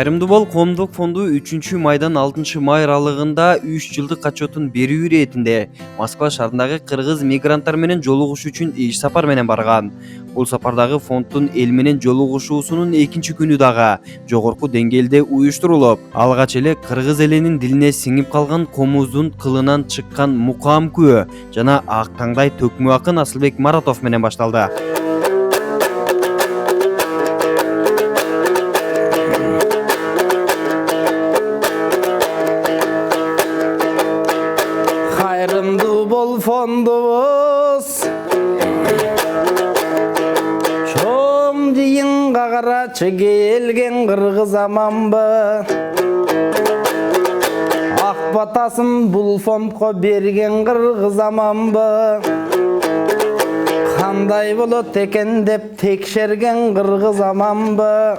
Кайрымдуу бол коомдук фонду 3-майдан 6-май аралыгында 3 жылдык отчетун берүү иретинде Москва шаарындагы кыргыз мигранттар менен жолугушуу үчүн иш сапар менен барган. Бул сапардагы фонддун эл менен жолугушуусунун экинчи күнү дагы жогорку деңгээлде уюштурулуп, алгач эле кыргыз элинин дилине сиңип калган комуздун кылынан чыккан мукам күбө жана ак таңдай төкмө акын Асылбек Маратов менен башталды. Kayırımdı bol fondumuz Çoğum deyin qaqaraçı gelgen qırgız amanbı Ak batasın bul fondko bergen qırgız amanbı Qanday bulut eken dep tekşergen qırgız amanbı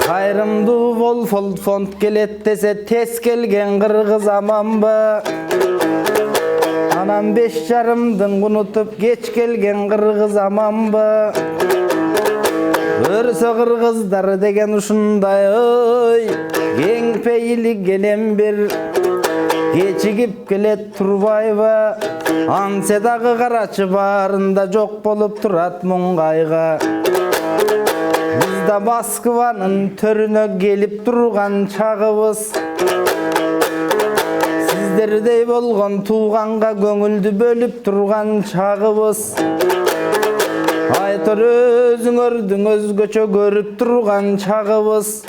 Kayırımdı bol fond kelet dese tes kelgen qırgız amanbı Anam 5,5'dın unutup geç kelgen qırgız amanbı Örse qırgızдар degen uşunday oy Keng peyili gelen bir Geçigip kelet turbayba Ansedağı qaraçı barında jok bolup turat mungayga Bizde Moskvanın törüne gelip durgan çağыбыз Sizlerdey bolgon tuğanга көңүлдү bölüp turgan çağыбыз Aytor özüңөрдүң özgöçө görüp turgan çağыбыз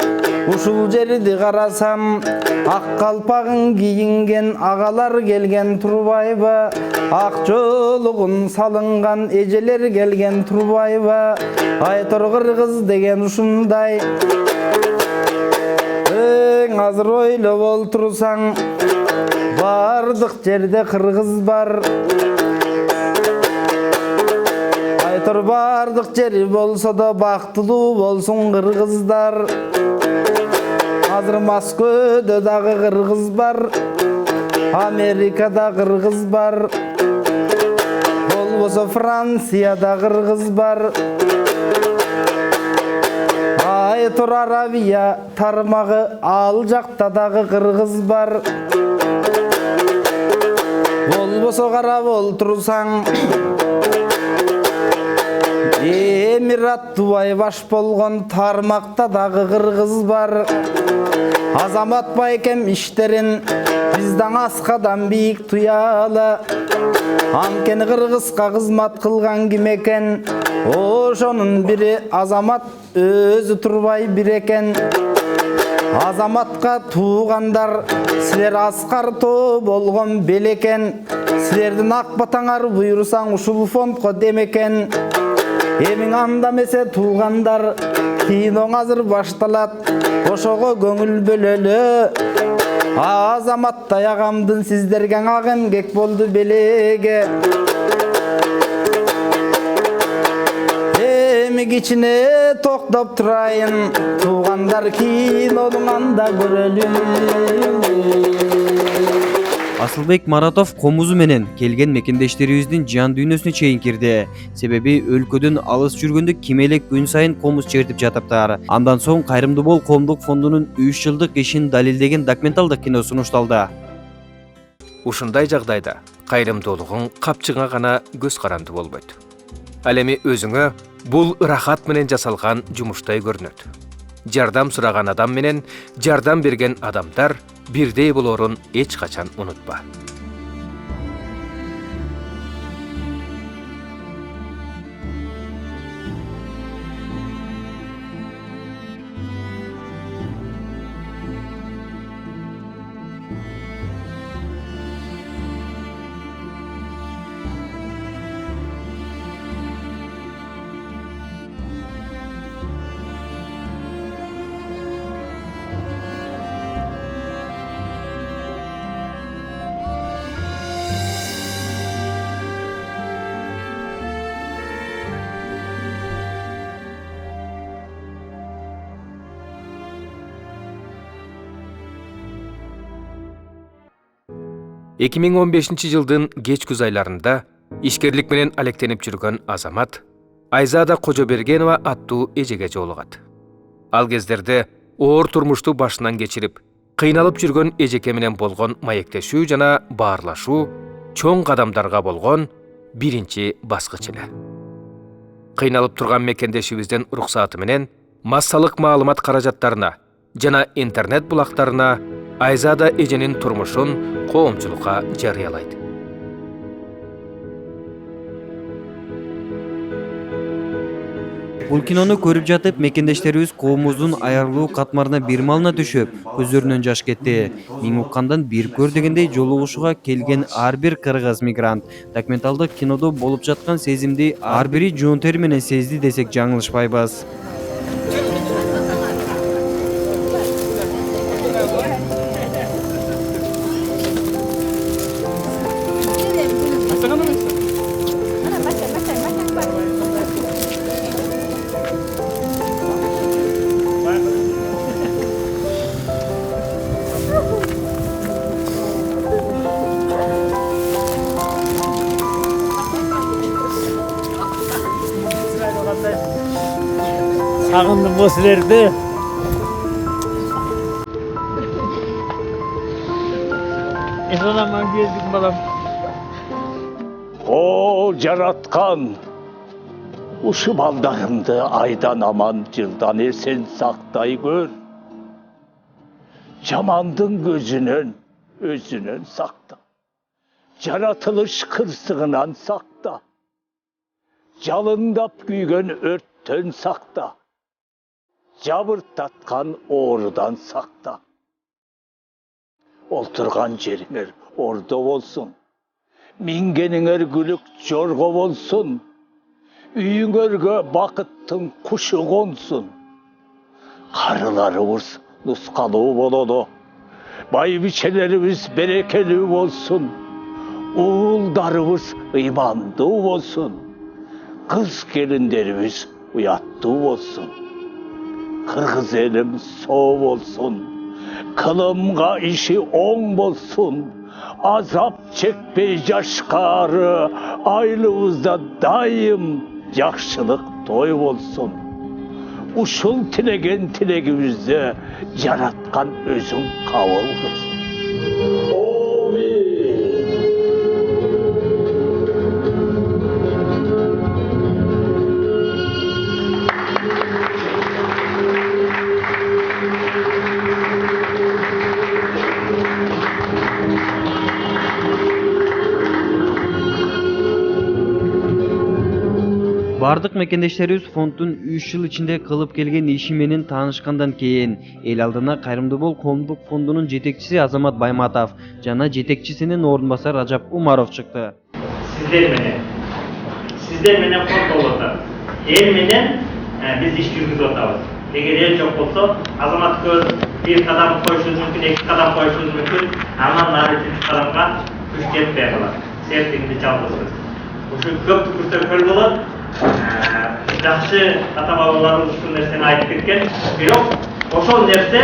Ушул жерди карасам ак калпагын кийинген агалар келген турбайбы Ак жолугун салынган эжелер келген турбайбы Айтор кыргыз деген ушундай Азыр ойлоп олтурсаң бардык жерде кыргыз бар Айтор бардык жери болсо да бактылуу болсун кыргыздар Азыр Москвада дагы кыргыз бар Америкада кыргыз бар Болбосо Францияда кыргыз бар Айтор Аравия тармагы ал жакта дагы кыргыз бар Болбосо карап олтурсаң Эмират Дубай баш болгон тармакта дагы кыргыз бар Азамат байкем иштерин бизден аскадан бийик туялы Анткени кыргызга кызмат кылган ким экен Ошонун бири Азамат өзү турбай бир экен Азаматка туугандар силер аскар тоо болгон бел экен Силердин ак батаңар буйрусаң ушул фондко демекен Эмиң анда месе туугандар киноң азыр башталат Ошого көңүл бөлөлү Азаматтай агамдын сиздерге ак эмгек болду белеге Эми кичине токтоп турайын Туугандар кинонун анда көрөлү Асылбек Маратов комузу менен келген мекендештерибиздин жан дүйнөсүнө чейин кирди. Себеби өлкөдөн алыс жүргөндө ким эле күн сайын комуз чертип жатыптыр. Андан соң Кайрымдуу бол коомдук фондунун 3 жылдык ишин далилдеген документалдык кино сунушталды. Ушундай жагдайда кайрымдуулугуң капчыңа гана көз каранды болбойт. Ал эми өзүңө бул ырахат менен жасалган жумуштай көрүнөт. Жардам сураган адам менен жардам берген адамдар бирдей болорун эч качан унутпа. Эки миң 15 жылдын кеч күз айларында ишкерлик менен алектенип жүргөн Азамат Айзада Кожобергенова аттуу эжеге жолугат. Ал кездерде оор турмушту башынан кечирип, кыйналып жүргөн эжеке менен болгон маектешүү жана баарлашуу чоң кадамдарга болгон биринчи баскыч эле. Кыйналып турган мекендешибиздин уруксаты менен массалык маалымат каражаттарына жана интернет булактарына Айзада эженин турмушун коомчулукка жарыялайт. Бул кинону көрүп жатып, мекендештерибиз коомубуздун аярылуу катмарына бир малына түшүп, көздөрүнөн жаш кетти. Миң уккандан бир көр дегендей жолугушууга келген ар бир кыргыз мигрант документалдык кинодо болуп жаткан сезимди ар бири жоон тери менен сезди десек жаңылышпайбыз. Сағындым осылерді. Аман келдік балам. О, жаратқан, ушы балдарымды айдан аман жылдан есен сақтай көр. Жамандың өзінен сақта. Жаратылыш қырсығынан сақта. Жалындап күйген өрттен сақта. Жабыртатқан орудан сақта. Олтырған жеріңер орда болсын. Мингеніңер күлік жорға болсын. Үйіңерге бақыттың құшы қонсын. Қарыларыбыз нұсқалу болоду. Байбичелерimiz берекелі болсын. Уылдарыбыз иманды болсын. Қыз келіндерimiz уятты болсын. Кыргыз элим соо болсын. Кылымга иши оң болсын. Азап чекпей жашкары айлыбызда дайым жакшылык той болсын. Ушул тилеген тилегибизди жараткан өзүң кабыл кылсын. Бардык мекендештерибиз фонддун 3 жыл ичинде кылып келген иши менен таанышкандан кийин эл алдына Кайрымды бол коомдук фондунун жетекчиси Азамат Байматов жана жетекчисинин орун басары Ражап Умаров чыкты. Сиздер менен фонд болуп атат. Эл менен биз иш жүргүзүп атабыз. Эгер эл жок болсо, Азамат бир кадам коюшубуз мүмкүн, 2 кадам коюшубуз мүмкүн, анан ары 3 кадамга күч жетпей калат. Сертиңди жалгызбыз. Ушул көп түкүртөр болот. Жақсы ата-бабаларымыз ушул нерсени айтып кеткен. Бирок ошол нерсе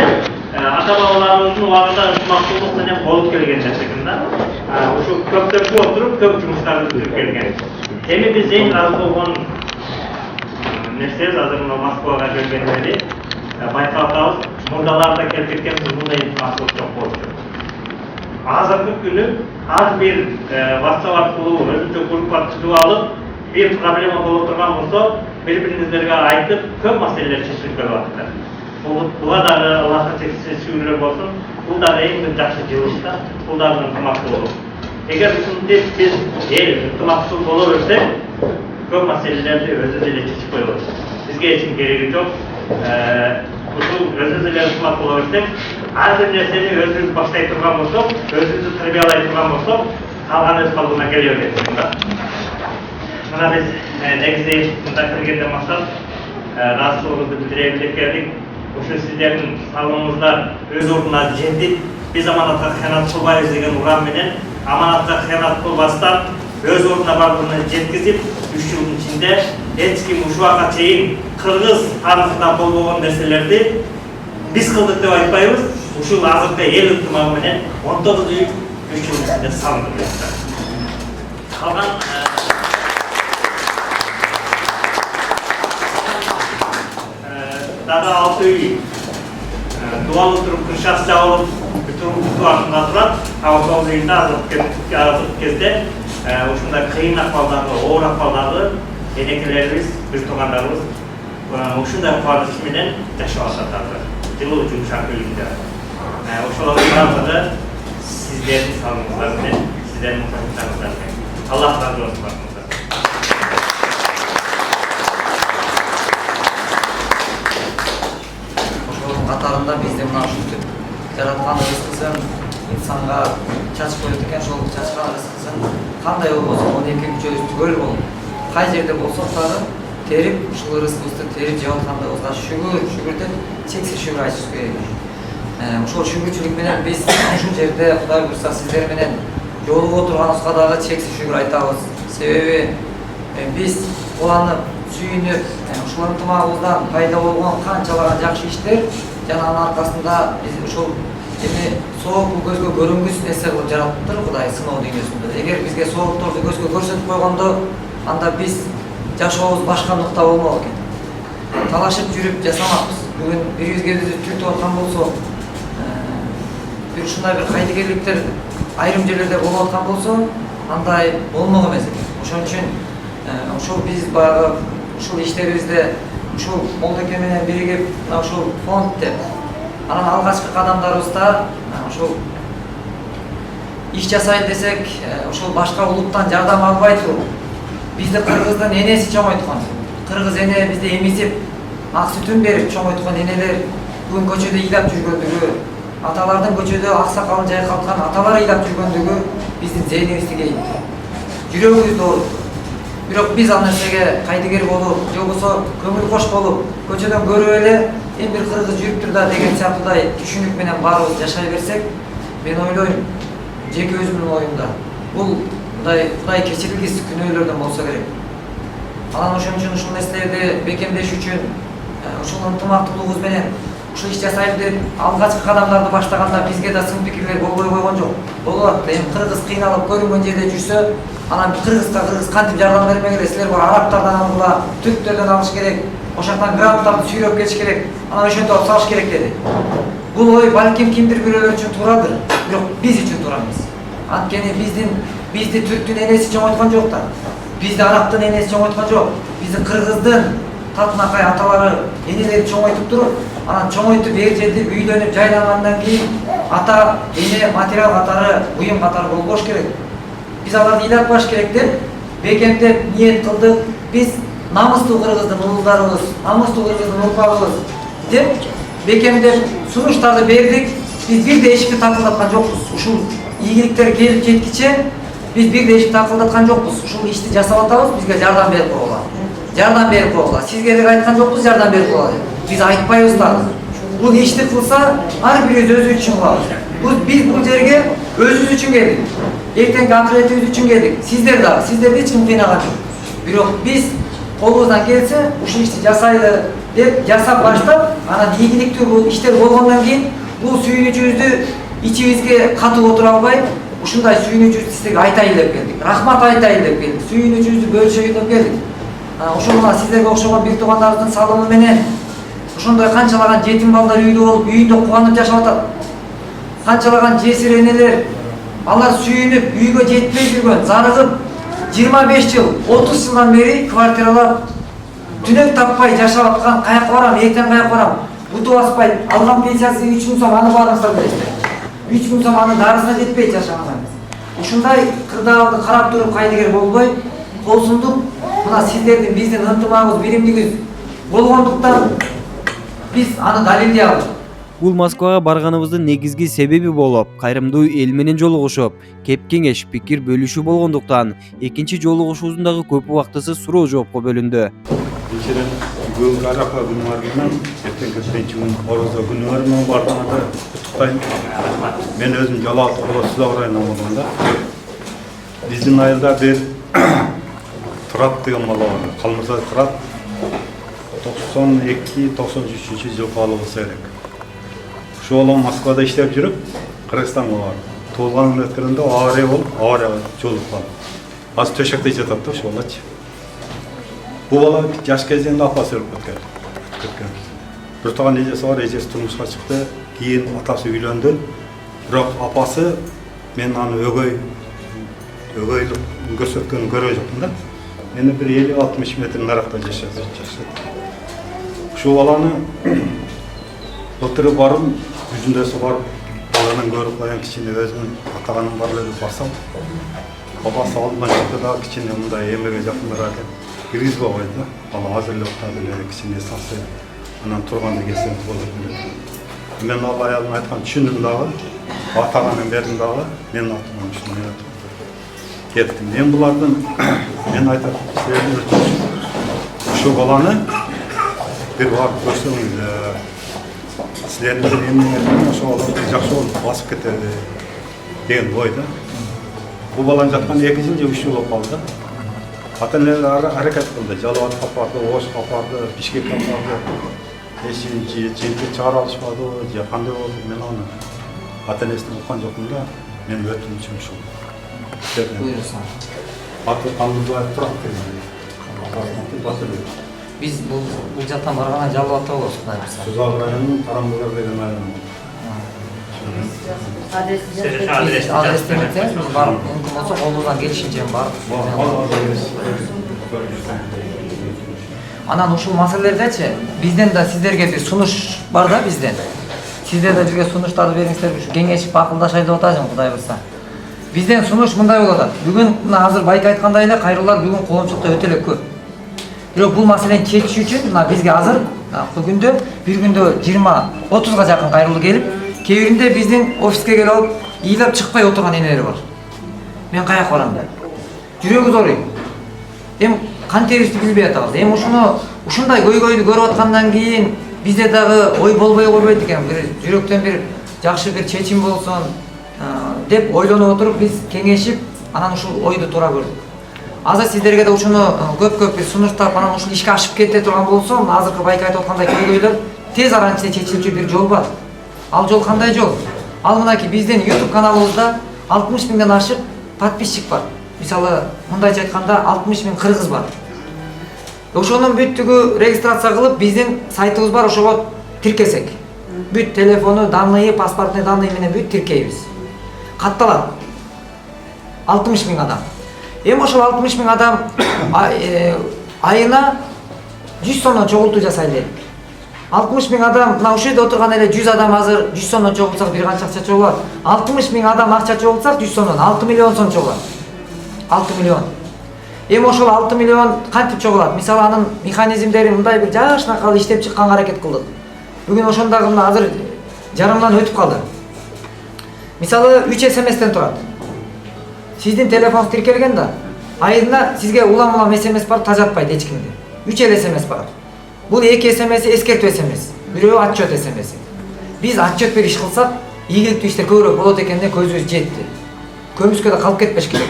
ата-бабаларыбыздын убагында ынтымактуулук менен болуп келген нерсе да. Ушул көптөккө отуруп көп жумуштарды бүтүрүп келген. Эми биз эң аз болгон нерсе азыр мына Москвага келгенде байкап атабыз. Мурдаларда келип кеткенбиз, мындай ынтымактуулук жок болчу. Азыркы күнү ар бир WhatsApp аркылуу өзүнчө группа түзүп алып, bir problema болуп турган болсо, бири-бириңиздерге айтып, көп маселелер чечилип келип атат. Буга дагы Аллахка чексиз болсун. Бул дагы эң бир жакшы жылыш да, бул дагы ынтымактуулук. Эгер ушинтип биз эл ынтымактуу боло берсек, көп маселелерди өзү деле чечип коет. Бизге эч кереги жок. Ушул өзү деле ынтымактуу боло берсек, ар бир нерсени өзүбүз баштай турган болсок, өзүбүздү тарбиялай турган болсок, калган өз калдыгына келе берет да. Мына биз негизи мында келгенден баштап рассылыбызды бүтүрө билип келдик. Ушул сиздердин салымыңыздар өз ордуна жетип, биз аманатка кыянат кылбайбыз деген уран менен аманатка кыянат кылбастан өз ордуна бардыгына жеткизип, 3 жылдын ичинде эч ким ушул убакка чейин кыргыз тарыхында болбогон нерселерди биз кылдык деп айтпайбыз. Ушул азыркы эл ынтымагы менен 19 үй 3 жылдын ичинде салынды. Калган дагы 6 үй дуалы туруп крышасы жабылып турашында турат. Ошол үйүндө азыркы кезде ушундай кыйын акыбалдагы, оор акыбалдагы энекелерибиз, биз туугандарыбыз ушундай кубаныч менен жашап атат. Жылуу жумшак үйүндө. Ошолордун баардыгы сиздердин салымыңыздар менен, сиздердин мукаметиңиздар менен. Аллах разы болсун. Қатарында бізде мына ушинтип жараткан рызкысын инсанга чачып коет экен. Ошол чачкан рызкысын кандай болбосо 12 мүчөбүз түгөл болуп, кай жерде болсок дагы терип, ушул рызкыбызды терип жеп атканыбызга шүгүр деп чексиз шүгүр айтышыбыз керек. Ошол шүгүрчүлүк менен биз ушул жерде Кудай буйрса сиздер менен жолугуп отурганыбызга дагы чексиз шүгүр айтабыз. Себеби биз кубанып, сүйүнүп, ушул ынтымагыбыздан пайда болгон канчалаган жакшы иштер жана анын аркасында биз ушул эми соокту көзгө көрүнгүс нерсе кылып жараттыр Кудай сыноо дүйнөсүндө. Эгер бизге соокторду көзгө көрсөтүп койгондо, анда биз жашообуз башка нукта болмок экен. Талашып жүрүп жасамакпыз. Бүгүн бирибизге биз түртүп аткан болсо, бир ушундай бир кайдыгерликтер айрым жерлерде болуп аткан болсо, андай болмок эмес экен. Ошон үчүн ушул биз баягы ушул иштерибизде ушул Молдеке менен биригип, ушул фонд деп, анан алгачкы кадамдарыбызда ушул иш жасайын десек, ушул башка улуттан жардам албай туруп, бизди кыргыздын энеси чоңойткон, кыргыз эне бизди эмизип, ак сүтүн берип чоңойткон энелер бүгүн көчөдө ыйлап жүргөндүгү, аталардын көчөдө аксакалын жайкалткан аталар ыйлап жүргөндүгү биздин зээнибизди кейиптир, жүрөгүбүздү ооруттур. Бирок биз ал нерсеге кайдыгер болуп, же болбосо көңүл кош болуп, көчөдөн көрүп эле эми бир кыргыз жүрүптүр да деген сыяктуудай түшүнүк менен баарыбыз жашай берсек, мен ойлойм, жеке өзүмдүн оюмда бул Кудай кечирилгис күнөөлөрдөн болсо керек. Анан ошон үчүн ушул нерселерди бекемдеш үчүн ушул ынтымактуулугубуз менен ушул иш жасайлы деп алгачкы кадамдарды баштаганда бизге да сын пикирлер болбой койгон жок. Болот, эми кыргыз кыйналып көрүнгөн жерде жүрсө, анан кыргызга кыргыз кантип жардам бермек эле, силер бул арабтардан алгыла, түрктөрдөн алыш керек, ошоктон гранттарды сүйрөп келиш керек, анан ошентип алып салыш керек деди. Бул ой балким кимдир бирөөлөр үчүн туурадыр, бирок биз үчүн туура эмес. Анткени бизди түрктүн энеси чоңойткон жок да, бизди арабтын энеси чоңойткон жок, бизди кыргыздын татынакай аталары энелери чоңойтуп туруп, анан чоңойтуп эр жерди үйлөнүп жайлангандан кийин ата эне материал катары, буюм катары болбош керек. Биз аларды ыйлатпаш керек деп бекемдеп ниет кылдык. Биз намыстуу кыргыздын уулдарыбыз, намыстуу кыргыздын урпагыбыз деп бекемдеп сунуштарды бердик. Биз бир да эшикти такылдаткан жокпуз. Ушул ийгиликтер келип жеткиче биз бир да эшикти такылдаткан жокпуз. Ушул ишти жасап атабыз, бизге жардам берип койгула. Жардам берип койгула. Сизге деле айткан жокпуз жардам берип койгула деп. Биз айтпайбыз дагы. Бул ишти кылса, ар бирибиз өзүбүз үчүн кылабыз. Биз бул жерге өзүбүз үчүн келдик. Эртеңки акыретибиз үчүн келдик. Сиздер дагы, сиздерди эч ким кыйнаган жок. Бирок биз колубуздан келсе, ушул ишти жасайлы деп жасап баштап, анан ийгиликтүү бул иштер болгондон кийин бул сүйүнүчүбүздү ичибизге катып отура албай, ушундай сүйүнүчүбүздү сиздерге айтайын деп келдик. Рахмат айтайын деп келдик. Сүйүнүчүбүздү бөлүшөйүн деп келдик. Ошол гана сиздерге окшогон бир туугандарыбыздын салымы менен ошондой канчалаган жетим балдар үйдө болуп, үйүндө кубанып жашап атат. Канчалаган жесир энелер, алар сүйүнүп, үйгө жетпей жүргөн, зарыгып 25 жыл, 30 жылдан бери квартиралап түнөк таппай жашап аткан, каяка барам, эртең каяка барам, буту баспай, алган пенсиясы 3 күн сом, аны баарыңыздар билесиздер. 3 күн сом аны дарысына жетпей жашаган. Ушундай кырдаалды карап туруп кайдыгер болбой, колсундук мына сиздердин биздин ынтымагыбыз, биримдигибиз болгондуктан биз аны далилдей алдык. Бул Москвага барганыбыздын негизги себеби болуп, кайрымдуу эл менен жолугушуп, кеп кеңеш, пикир бөлүшүү болгондуктан, экинчи жолугушуубуздун дагы көп убактысы суроо жоопко бөлүндү. Кечирен бүгүнкү Арафа күнү менен эртеңки биринчи күн Орозо күнү менен бардыгыңарды куттуктайм. Мен өзүм жалаат Орозо урайын намазында. Биздин айылда бир Турат деген бала бар. Калмырза Турат 92-93 жыл калып болсо керек. Ошол бала Москвада иштеп жүрүп, Кыргызстанга барып, туулганын өткөргөндө авария болуп, аварияга жолугуп калып. Азыр төшөктө жатат да ошол балачы. Бул бала жаш кезинде апасы өлүп кеткен. Bir tane ecesi var, ecesi turmuşka çıktı. Keyin atası uylandı. Biroq apası men аны өгөйлүк көрсөткөнүн көргөн жокмун да. Мени bir 50-60 метр наракта жашады. Ушул баланы былтыр барып, жүзүндөсү барып, баланын көрүп коюн кичине өзүнүн атаганын барлыгы барсам, бабасы алдынан чыкты да кичине мындай эмеге жакыныраак экен. Киргизбей койду да. Бала азырлап атады, кичине сасы. Анан турганда келсем болот эле. Мен ал аялдын айтканын түшүндүм дагы. Атаганын бердим дагы. Мен артыман түшүндүм. Кеттим. Мен булардын мен айтат ушул баланы bir барып көрсөңүз, силердин эмнеңер ошол баланы жакшы болуп басып кетеби деген ойда. Бул баланы жаткан 2 жыл же 3 жыл болуп калды. Ата-энелер аракет кылды, Жалал апарды, Ош апарды, Бишкек апарды. Жинти чыгара алышпады, же кандай болду, мен аны ата-энесине уккан жокмун да, мен өтүм үчүн ушул. Buyursan. Аты Кандыбаев турат деген. Biz bu jattan bargana Жалал ата болобуз, Кудай буйрса. Сузак районунун Тарамбулар деген айылы. Адрести айтсаңыз, biz барып, мүмкүн болсо колубуздан келишинче барып. Анан ушул маселелердечи бизден да сиздерге бир сунуш бар да бизден. Сиздер да бизге сунуштарды бериңиздер, ушу кеңешип акылдашайлы деп атажым, Кудай буйрса. Бизден сунуш мындай болот да. Бүгүн мына азыр байка айткандай эле кайрылуулар бүгүн коомчулукта өтө эле көп. Бирок бул маселени чечиш үчүн мына бизге азыр күндө бир күндө 20-30га жакын кайрылуу келип, кээ биринде биздин офиске келип алып, ыйлап чыкпай отурган энелер бар. Мен каяка барам деп. Жүрөгү ооруйт. Эми кантебизди билбей атабыз. Эми ушундай көйгөйдү көрүп аткандан кийин бизде дагы ой болбой койбойт экен. Бир жүрөктөн бир жакшы бир чечим болсун деп ойлонуп отуруп биз кеңешип, анан ушул ойду туура көрдүк. Азыр сиздерге да ушуну көп бир сунуштап, анан ушул ишке ашып кете турган болсо, азыркы байка айтып аткандай көйгөйлөр тез арада ичинде чечилүүчү бир жол бар. Ал жол кандай жол? Ал мынакей биздин YouTube каналыбызда 60 миңден ашык подписчик бар. Мисалы, мындайча айтканда 60 миң кыргыз бар. Ошонун бүттүгү регистрация кылып, биздин сайтыбыз бар, ошого тиркесек. Бүт телефону, данные, паспортный данные менен бүт тиркейбиз. Катталат. 60 миң адам. Эми ошол 60 миң адам айына 100 сомдон чогултуу жасайлы. 60 миң адам, мына ушул жерде отурган эле 100 адам азыр 100 сомдон чогултсак бир канча акча чогулат. 60 миң адам акча чогултсак 100 сомдон 6 миллион сом чогулат. 6 миллион. Эми ошол 6 миллион кантип чогулат? Мисалы анын механизмдери мындай бир жашнакай иштеп чыкканга аракет кылдык. Бүгүн ошондагы мына азыр жарымдан өтүп калды. Мисалы 3 SMS-тен турат. Сиздин телефонуңуз тиркелген да, айына сизге улам SMS бар, тажатпайт эч кимди. 3 эле SMS бар. Бул 2 SMS эскертүү SMS, бирөө отчет SMS. Биз отчет берип иш кылсак, ийгиликтүү иштер көбүрөөк болот экенине көзүбүз жетти. Көмүскө да калып кетпеш керек.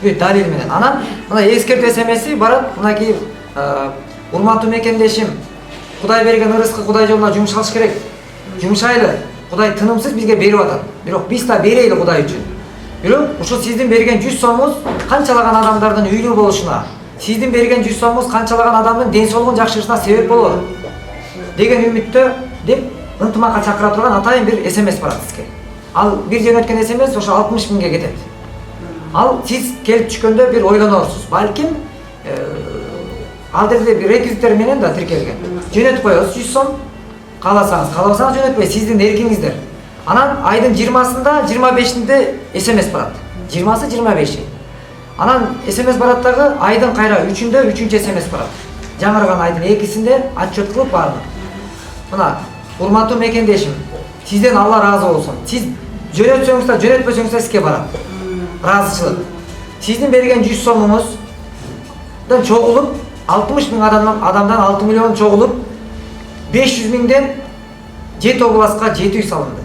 Бир далил менен. Анан мына эскертүү SMS барат, мынакей урматтуу мекендешим, Кудай берген ырыскы Кудай жолуна жумшалыш керек. Жумшайлы. Кудай тынымсыз бизге берип атат. Бирок биз да берейли Кудай үчүн. Бирок ушул сиздин берген 100 сомуңуз канчалаган адамдардын үйлүү болушуна, сиздин берген 100 сомуңуз канчалаган адамдын ден соолугун жакшыртышына себеп болот деген үмүттө деп ынтымакка чакыра турган атайын бир SMS барат сизге. Ал бир жөнөткөн SMS ошо 60 миңге кетет. Ал сиз келип түшкөндө бир ойлонорсуз. Балким ал жерде бир реквизиттер менен да тиркелген. Жөнөтүп коебуз 100 сом. Кааласаңыз жөнөтпөй, сиздин эркиңиздер. Анан айдын 20-сында, 25-inde SMS барат. 20-сы 25-и. Анан SMS барат дагы айдын кайра 3-ünde 3-ünчү SMS барат. Жаңырган айдын 2-синде отчет кылып баарын. Мына, урматтуу мекендешим, сизден Алла разы болсун. Сиз жөнөтсөңүз да, жөнөтпөсөңүз да сизге барат. Разычылык. Сиздин берген 100 сомуңуздан чогулуп, 60 миң адамдан 6 миллион чогулуп, 500 миңден 7 областка 7 үй салынды.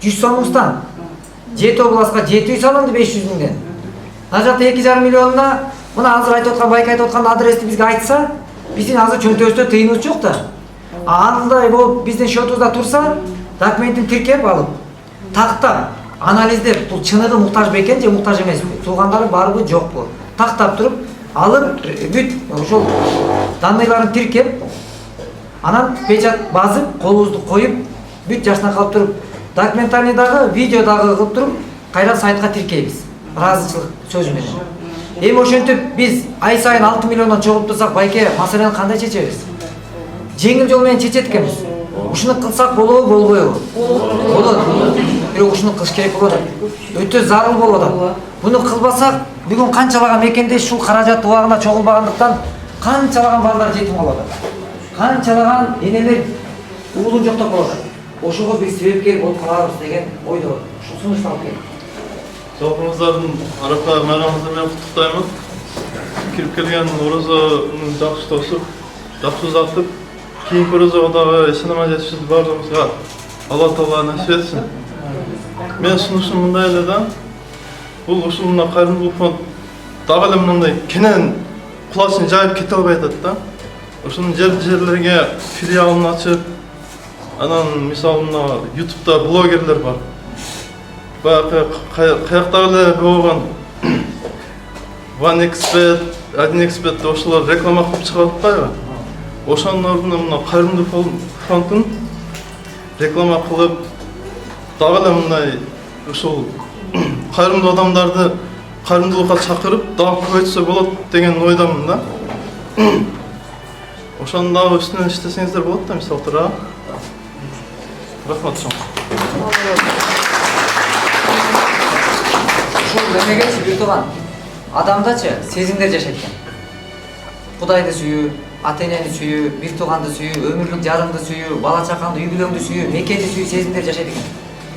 100 сомуңуздан 7 областка 7 үй салынды 500 миңден. Ана жакта 2,5 миллионуна мына азыр айтып аткан, байка айтып аткан адрести бизге айтса, биздин азыр чөнтөбүздө тыйыныбыз жок да. Андай болуп биздин счетубузда турса, документин тиркеп алып, тактап, анализдеп, бул чыныгы муктаж бекен же муктаж эмес, туугандары барбы жокпу, тактап туруп, алып бүт ошол данныйларын тиркеп, Анан печать басып, колубузду коюп, бүт жашына калып туруп, документальный дагы, видео дагы кылып туруп, кайра сайтка тиркейбиз. Ыраазычылык сөзү менен. Эми ошентип биз ай сайын 6 миллиондон чогулуп турсак, байке, маселени кандай чечебиз? Жеңил жол менен чечет экенбиз. Ушуну кылсак болобу, болбойбу? Болот. Бирок ушуну кылыш керек болот. Өтө зарыл болуп атат. Буну кылбасак, бүгүн канчалаган мекенде ушул каражат убагына чогулбагандыктан канчалаган балдар жетим болуп атат. Канчалаган энелер уулун жоктоп болуп атат. Ошого биз себепкер болуп калабыз деген ойдо. Ушул сунушту алып келдик. Жалпыңыздардың Арапа майрамыңызды мен құттықтаймын. Кіріп келген оразаны жақсы тосып, жақсы ұзатып, кейінгі оразаға дағы сенема жетішіміз барлығымызға Алла Тағала нәсіп етсін. Мен ұсынышым мындай еді, бұл ұшыл мына қайырымдылық фонд дағы мынандай кенен құласын жайып кете албай жатады да. Ошының жерлерге филиалын ашып, анан мисалы мына ютубта блогерлер бар. Қаяқтағылы болған OneXBet, 1xBet ошылар реклама қылып шығарып қайға. Ошаның орнына мына қайырымды фондын реклама қылып, дағылы мынай ошол қайырымды адамдарды қайырымдылыққа шақырып, дағы көбейтсе болады деген ойдамын да. Ошаның дағы үстінен іштесеңіздер болады да, мисал тұра. Рахмат шоң. Ушул мемлекетчи бир тууган адамдачы сезимдер жашайт экен. Кудайды сүйүү, ата-энени сүйүү, бир тууганды сүйүү, өмүрлүк жарыңды сүйүү, бала чакаңды, үй бүлөңдү сүйүү, мекенди сүйүү сезимдер жашайт экен.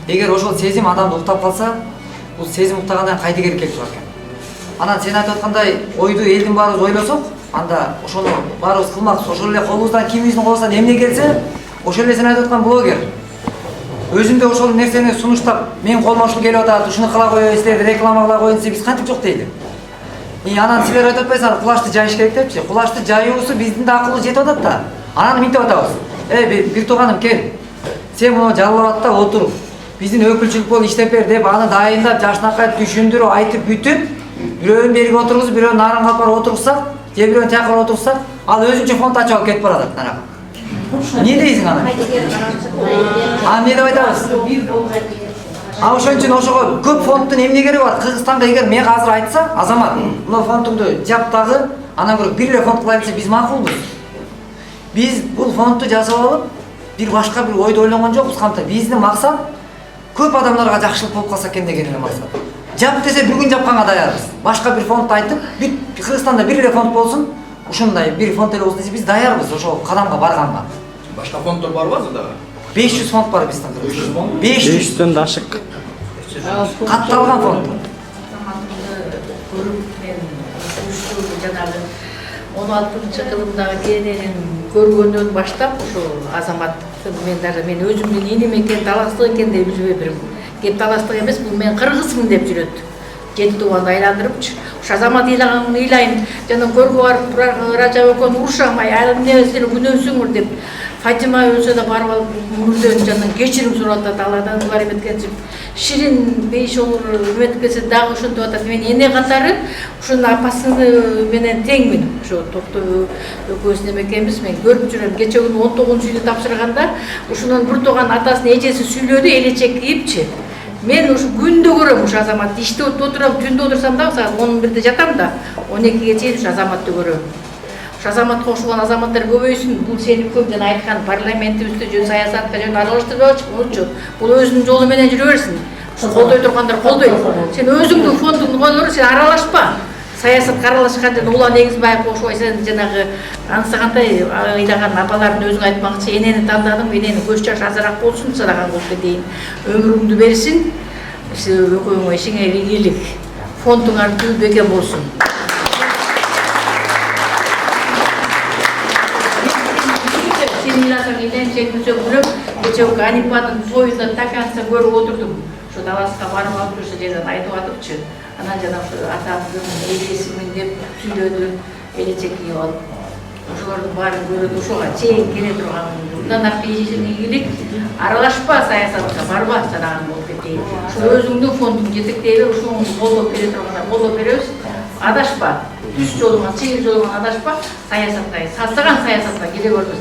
Эгер ошол сезим адамды уктап калса, бул сезим уктагандан кайдыгер келип турат экен. Анан сен айтып аткандай ойду элдин баарыбыз ойлосок, анда ошону баарыбыз кылмакчы, ошол эле колубуздан кимибиздин колубуздан эмне келсе, ошол эле сен айтып аткан блогер өзүндө ошол нерсени сунуштап, мен колума ушул келип атат, ушуну кыла коебуз, силерди реклама кыла коеюн десе, биз кантип жок дейли. Анан силер айтып атпайсыңар, кулачты жайыш керек депчи. Кулачты жайуусу биздин да акылыбыз жетип атат да. Анан минтип атабыз. Бир тууганым кел. Сен муну жаллап ат да отур. Биздин өкүлчүлүк болуп иштеп бер деп аны дайындап, жашынакай түшүндүрүп, айтып бүтүп, бирөөнү бериге отургузуп, бирөөнү нарын калпар отурсак, же бирөөнү тияка отурсак, ал өзүнчө фонд ачып алып кетип баратат нарага. Не дейсиң ана? Не деп айтабыз? Ошон үчүн ошого көп фонддун эмне кереги бар? Кыргызстанга эгер мен азыр айтса, Азамат, мына фондуңду жап дагы, анан көрүп бир эле фонд кылайын десе, биз макулбуз. Биз бул фондду жасап алып, бир башка бир ойду ойлонгон жокпуз канта. Биздин максат көп адамдарга жакшылык болуп калса экен деген эле максат. Жап десе бүгүн жапканга даярбыз. Башка бир фондду айтып, бүт Кыргызстанда бир эле фонд болсун, ушундай бир фонд эле болсун десе, биз даярбыз ошол кадамга барганга. Башка фонддор барбы азырда? 500 фонд бар биздин Кыргызстанда. 500-төн да ашык. Катталган фонд. Жанагы 16-кылымдагы кененин көргөндөн баштап ошо Азаматтын мен өзүмдүн иним экен, таластык экен деп билбейм. Кеп таластык эмес, бул мен кыргызмын деп жүрөт. Жети тууганды айландырыпчы. Ошо Азамат ыйлаганын ыйлайын, жана көргө барып Ражаб экөөм урушамай, эмне сен күнөөсүңүр деп Фатима өлсө да барып алып мүрдөн жандан кечирим сурап атат, Алладан дубар эметкенчи. Ширин бейиш олор эметкесе дагы ошентип атат. Мен эне катары ушунун апасыны менен теңмин. Ошо топтоо экөөбүз неме экенбиз, мен көрүп жүрөм. Кече күнү 19-үйдү тапшырганда ушунун бир тууган атасынын эжеси сүйлөдү, элечек кийипчи. Мен ушу күндө көрөм ушу Азаматты. Иште отурам, түндө отурсам да саат 11-де жатам да, 12-ге чейин ушу Азаматты көрөм. Ушу Азаматка кошулган азаматтар көбөйсүн. Бул сени көбдөн айткан парламентибизде жөн саясатка жөн аралаштырбачы, болчу. Бул өзүнүн жолу менен жүрө берсин. Ушу колдой тургандар колдойт. Сен өзүңдүн фондуңду колдор, сен аралашпа. Саясатка аралашкан жана Улан Эгизбаев кошубай сен жанагы ансагандай ыйлаган апалардын өзүң айтмакчы, энени тандадым, энени көз жаш азыраак болсун, садаган болуп кетейин. Өмүрүңдү берсин. Экөөңө ишиңе ийгилик. Фондуңар түз бекем болсун. Кече Анипанын тойунда таканса көрүп отурдум. Ошо таласка барып алып ошо жерден айтып атыпчы. Анан жана атамдын элесимин деп сүйлөдү, элечек кийип алып. Ошолордун баарын көрөт, ошого чейин келе турган. Мындан ары ишиңе ийгилик, аралашпа саясатка, барба садаган болуп кетейин. Ошо өзүңдүн фондуңду жетектей бер, ошону колдоп бере тургандар колдоп беребиз. Адашпа. түз жолуңан, чыйыр жолуңан адашпа, саясаттай, сасыган саясатка келе көрбүз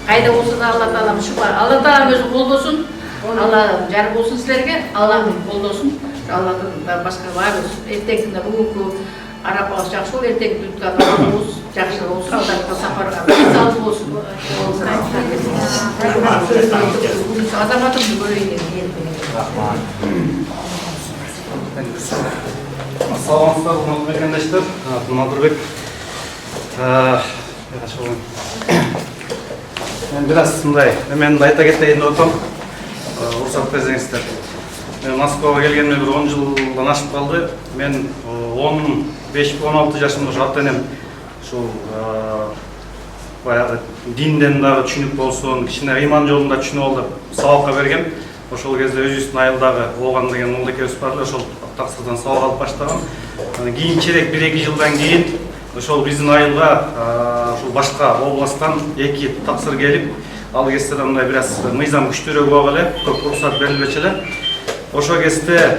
кайда болсо да Алла Таалам шүбар. Алла Таалам өзү колдосун. Алла жар болсун силерге. Аллахым колдосун. Алладан башка барбыз. Эртеңкүндө бүгүнкү арапабыз жакшы болуп, эртеңки тутканыбыз жакшы болсун. Алдарга сапарга салып болсун. Азаматымды көрөйүн деп. Саламатсыздар, урматтуу мекендештер. Нурбек. Мен biraz мындай, мен айта кетейин деп атам. Уруксат берсеңиздер. Мен Москвага келгениме bir 10 жылдан ашып калды. Мен 15-16 жашымда ушу ата-энем ушул баягы динден дагы түшүнүк болсун, кичине ыйман жолунда түшүнүп ал деп сабакка берген. Ошол кезде өзүбүздүн айылдагы Ооган деген молда экөөбүз бар эле, ошол таксырдан сабак алып баштаган. Кийинчерээк 1-2 жылдан кийин ошол биздин айылга ушул башка областтан 2 таксыр келип, ал кезде да мындай biraz мыйзам күчтүүрөөк болуп эле, көп уруксат берилбечү эле. Ошол кезде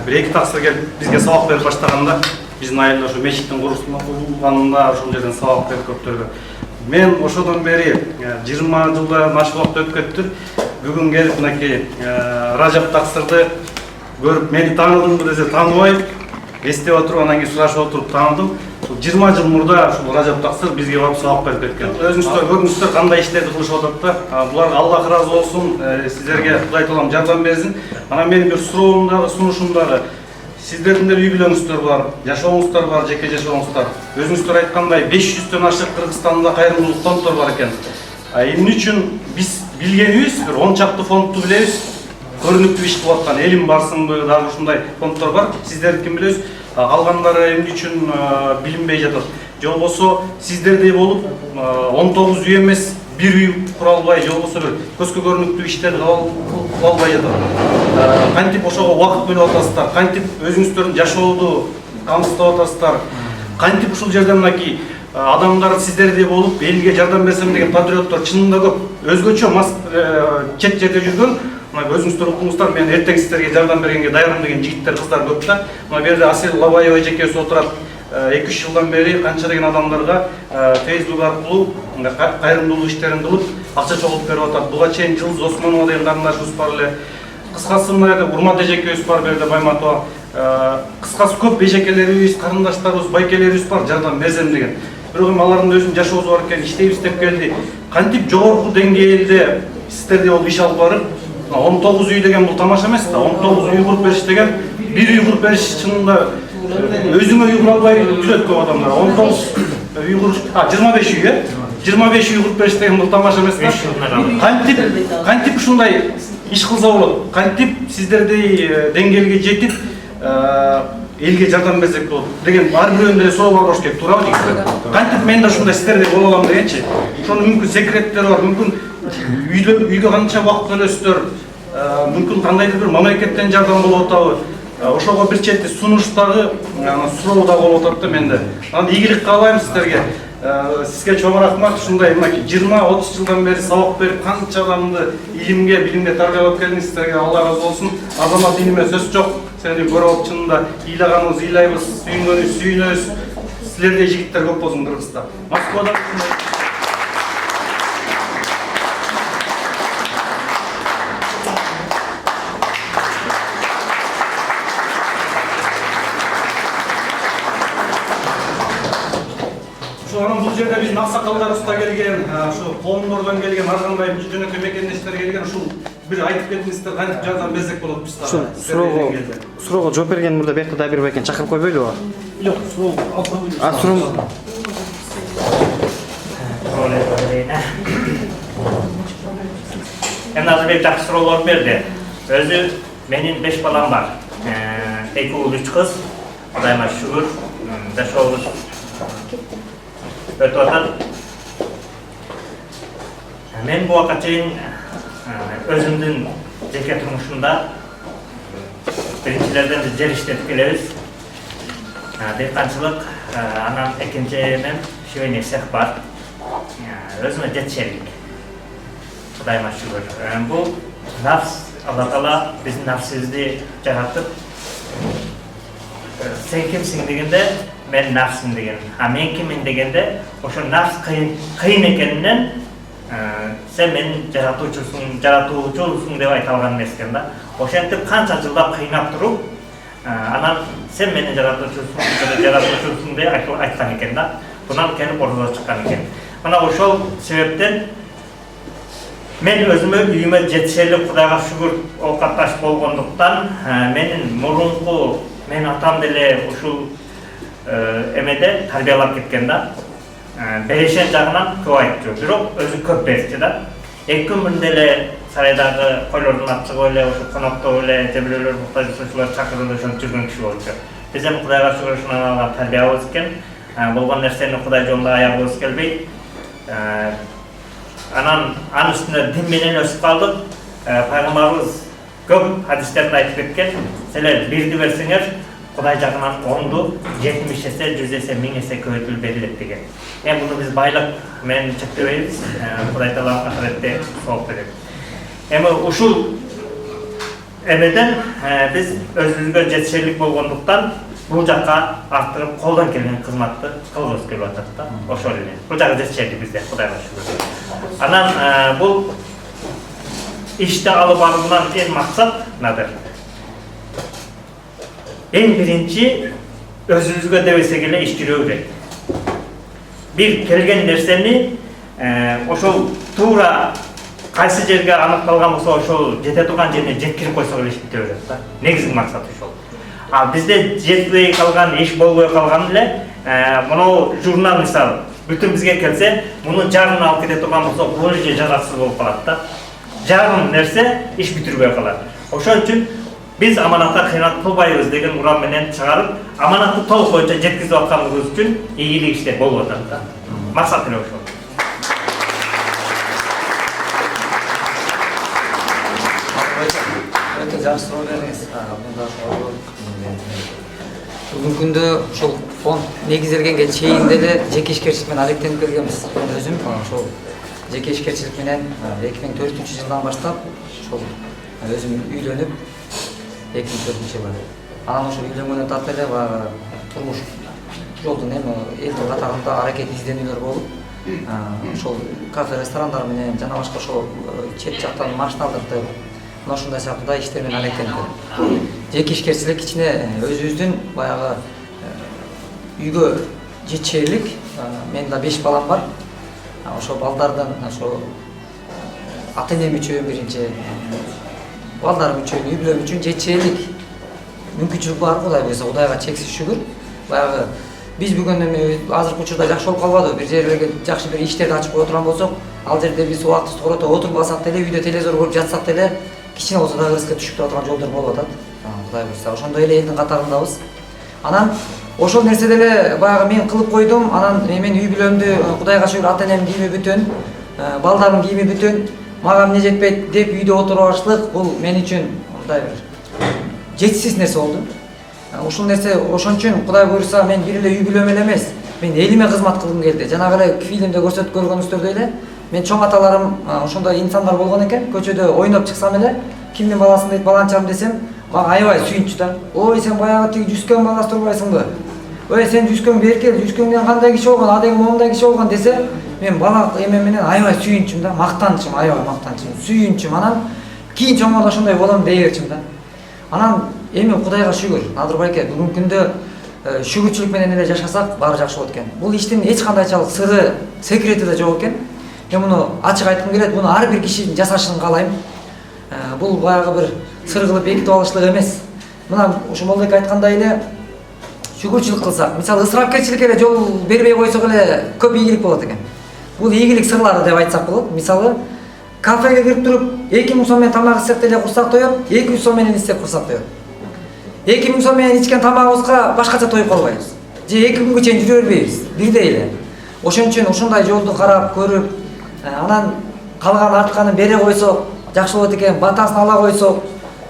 1-2 таксыр келип бизге сабак берип баштаганда, биздин айылда ошо мечиттин курулганында ошол жерден сабак берип көптөргө. Мен ошодон бери 20 жылдан ашык убакыт өтүп кетти. Бүгүн келип мынакей Ражап таксырды көрүп, мени тааныдыңбы десе тааныбай, эстеп отуруп, анан кийин сурашып отуруп тааныдым. 20 жыл мурда ушул Ражап таксыр бизге барып сабак берип кеткен. Өзүңүздөр көрдүңүздөр кандай иштерди кылышып атат да. Буларга Аллах ыраазы болсун, сиздерге Кудай Таалам жардам берсин. Анан менин бир суроом дагы, сунушум дагы. Сиздердин үй бүлөңүздөр бар, жашооңуздар бар, жеке жашооңуздар. Өзүңүздөр айткандай 500төн ашык Кыргызстанда кайрымдуулук фонддор бар экен. Эмне үчүн биз билгенибиз бир 10 чакты фондду билебиз. Көрүнүктүү иш кылып аткан элим барсыңбы, дагы ушундай фонддор бар. Сиздерди ким билебиз? Калгандары эмне үчүн билинбей жатат. Же болбосо сиздердей болуп 19 үй эмес, бир үй кура албай, же болбосо бир көзгө көрүнүктүү иштерди кыла албай жатат. Кантип ошого убакыт бөлүп атасыздар? Кантип өзүңүздөрдүн жашооду камсыздап атасыздар? Кантип ушул жерде мынакей адамдар сиздердей болуп, элге жардам берсем деген патриоттор чынында көп. Өзгөчө чет жерде жүргөн, өзүңүздөр укуңуздар, мен эртең сиздерге жардам бергенге даярмын деген жигиттер, кыздар көп да. Мына бу жерде Асел Лабаева эжекебиз отурат. 2-3 жылдан бери канча деген адамдарга Facebook аркылуу кайрымдуулук иштерин кылып, акча чогултуп берип атат. Буга чейин Жылдыз Осмонова деген карындашыбыз бар эле. Кыскасы мына жерде урмат эжекебиз бар, бу жерде Байматова. Кыскасы көп эжекелерибиз, карындаштарыбыз, байкелерибиз бар, жардам берсем деген. Бирок эми алардын өзүнүн жашоосу бар экен, иштейбиз деп келди. Кантип жогорку деңгээлде сиздердей болуп иш алып барып, 19 үй деген бул тамаша эмес да. 19 үй куруп бериш деген, бир үй куруп бериш чынында өзүңө үй кура албай жүрөт көп адамдар. 19 үй куруш, 25 үй, 25 үй куруп бериш деген бул тамаша эмес да. Кантип ушундай иш кылса болот? Кантип сиздердей деңгээлге жетип элге жардам берсек болот деген ар бирөөнүн эле суроо бар болуш керек, туурабы жигиттер? Кантип мен да ушундай сиздердей боло алам дегенчи. Ошонун мүмкүн секреттери бар, мүмкүн үйгө канча убакыт бөлөсүздөр, мүмкүн кандайдыр бир мамлекеттен жардам болуп атабы. Ошого бир чети сунуш дагы, суроо дагы болуп атат да менде. Анан ийгилик каалайм сиздерге. Сизге чоң рахмат. Ушундай мынакей 20-30 жылдан бери сабак берип, канча адамды илимге, билимге тарбиялап келдиңиз. Сиздерге Алла разы болсун. Азамат иниме сөз жок. Сени көрүп чынында ыйлаганыбыз ыйлайбыз, сүйүнгөнүбүз сүйүнөбүз. Силердей жигиттер көп болсун Кыргызста. Москвада анан бул жерде биздин аксакалдар уста келген, ошо коомдордон келген, ар кандай жөнөкөй мекендештер келген, ушул бир айтып кетиңиздер, кантип жардам берсек болот биз дагы. Суроого жооп берген мурда биякта да бир бекен чакырып койбойлубу? Жок, суроо Эми азыр бир жакшы суроолор берди. Өзү менин 5 балам бар. 2 уул 3 кыз. Кудайыма шүгүр, жашообуз өтүп атат. Мен бу убакка чейин өзүмдүн жеке турмушумда биринчилерден жер иштетип келебиз. Дыйканчылык, анан экинчиден швейный цех бар. Өзүмө жетишерлик. Кудайыма шүгүр. Бул нафс Алла Таала биздин nafsibizди жаратып, sen kimsin degende men nafsim деген. А мен киммин дегенде ошо nafs кыйын экениnden sen менин жаратуучусуң деп айта алган эмес экен да. Ошентип канча жылдап кыйнап туруп, анан sen менин жаратуучусуң деп айткан экен да. Bundan kendi ortada çıkan ekan. Mana ошол себептен мен өзүмө үйүмө жетишерлик Кудайга шүгүр оокатташ болгондуктан менин мурунку мен атам деле ушул эмеде тарбиялап кеткен да. Берешен жагынан көп айтчу, бирок өзү көп берчү да. Эки күн мурун деле сарайдагы койлордун ачыгы эле ошо коноктоо эле же бирөөлөр муктаж болсолор чакырып ошентип жүргөн киши болчу. Биз эми Кудайга шүгүр ушунан алган тарбиябыз экен. Болгон нерсени Кудай жолунда аябыбыз келбейт. Анан анын үстүнө дин менен өсүп калдык. Пайгамбарыбыз көп хадистерде айтып кеткен, силер бирди берсеңер, Кудай жагынан 10ду, 70 эсе, 100 эсе, 1000 эсе көбөйтүлүп берилет деген. Эми муну биз байлык менен чектебейбиз. Кудай Таала ахиретте сооп берет. Эми ушул эмеден биз өзүбүзгө жетишерлик болгондуктан бул жакка арттырып колдон келген кызматты кылгыбыз келип атат да. Ошол эле. Бул жакка жетишерлик бизде, Кудайга шүгүр. Анан бул ишти алып баруудан эң максат надыр. Эң биринчи өзүбүзгө деп эсек эле иш жүрүү керек. Бир келген нерсени ошол туура кайсы жерге аныкталган болсо ошол жете турган жерине жеткирип койсок эле иш бүтө берет да. Негизги максат ошол. А бизде жетпей калган, иш болбой калган эле мына журнал мисалы бүтүн бизге келсе, муну жарым алып кете турган болсо, бул же жараксыз болуп калат да. Жарым нерсе иш бүтүрбөй калат. Ошон үчүн биз аманатка кыянат кылбайбыз деген уран менен чыгарып, аманатты толук боюнча жеткизип атканыбыз үчүн ийгилик иштер болуп атат да. Максат эле ошол. Жакшы суроо бердиңиз. Бүгүнкү күндө ошол фонд негизделгенге чейин деле жеке ишкерчилик менен алектенип келгенбиз. Мен өзүм ошол жеке ишкерчилик менен 2004-жылдан баштап ошол өзүм үйлөнүп 2004-жылы. Анан ошол үйлөнгөндөн тарта эле турмуш жолдун эми элдин катарында аракет изденүүлөр болуп, ошол кафе, ресторандар менен жана башка ошол чет жактан машина алдыртып, ошондой сыяктуу иштер менен алектенип келдим. Жеке ишкерчилик кичине өзүбүздүн баягы үйгө жетишерлик, менин да 5 балам бар. Ошо балдардын ошо ата-энем үчүн биринчи, балдарым үчүн, үй бүлөм үчүн жетишерлик мүмкүнчүлүк бар. Кудай буйрса, Кудайга чексиз шүгүр. Баягы биз бүгүн эми азыркы учурда жакшы болуп калбадыбы? Бир жерлерге жакшы бир иштерди ачып кое турган болсок, ал жерде биз убактыбызды корото отурбасак деле, үйдө телевизор көрүп жатсак деле, кичине болсо да ырыска түшүп турган жолдор болуп атат. Кудай буйрса, ошондой эле элдин катарындабыз. Анан ошол нерсе деле баягы мен кылып койдум. Анан мен үй бүлөмдү Кудайга шүгүр ата-энем кийими бүтүн, балдарымдын кийими бүтүн, мага эмне жетпейт деп үйдө отуруп алышлык, бул мен үчүн мындай бир жетишсиз нерсе болду. Ушул нерсе ошон үчүн Кудай буйрса мен бир эле үй бүлөм эле эмес, мен элиме кызмат кылгым келди. Жанагы эле фильмде көрсөтүп көргөнүңүздөрдөй эле мен чоң аталарым ошондой инсандар болгон экен. Көчөдө ойноп чыксам эле, кимдин баласын дейт, баланчам десем, мага аябай сүйүнчү да. Ой, сен баягы тиги жүзкөн баласы турбайсыңбы? Ой, сен жүзкөн бери кел, жүзкөндөн кандай киши болгон, адеги момундай киши болгон десе, мен бала эме менен аябай сүйүнчүм да, мактанчым, аябай мактанчым, сүйүнчүм. Анан кийин чоңойгондо ошондой болом дей берчим да. Анан эми Кудайга шүгүр, Надыр байке, бүгүнкү күндө шүгүрчүлүк менен эле жашасак, баары жакшы болот экен. Бул иштин эч кандайчалык сыры, секрети да жок экен. Мен муну ачык айткым келет, муну ар бир киши жасашын каалайм. Бул баягы бир сыр кылып бекитип алышлык эмес. Мына ушу Молдек айткандай эле шүгүрчүлүк кылсак, мисалы ысырапкерчиликке эле жол бербей койсок эле көп ийгилик болот экен. Бул ийгилик сырлары деп айтсак болот. Мисалы кафеге кирип туруп 2000 сом менен тамак ичсек деле курсак тоет, 200 сом менен ичсек курсак тоет. 2000 сом менен ичкен тамагыбызга башкача тоюп калбайбыз. Же 2 күнгө чейин жүрө бербейбиз. Бирдей эле. Ошон үчүн ушундай жолду карап көрүп, анан калган артканын бере койсок жакшы болот экен, батасын ала койсок,